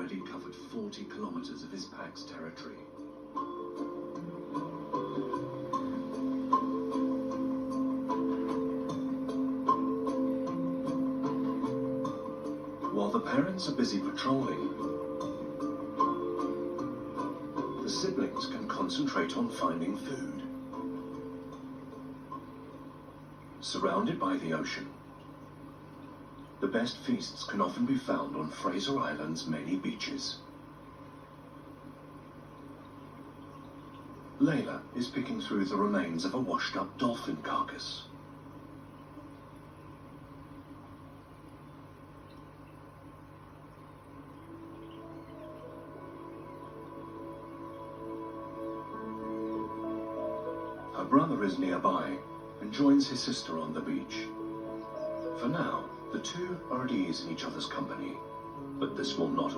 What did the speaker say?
already covered 40 kilometers of his pack's territory. While the parents are busy patrolling, the siblings can concentrate on finding food. Surrounded by the ocean, the best feasts can often be found on Fraser Island's many beaches. Layla is picking through the remains of a washed-up dolphin carcass. Her brother is nearby and joins his sister on the beach. For now, the two are at ease in each other's company, but this will not always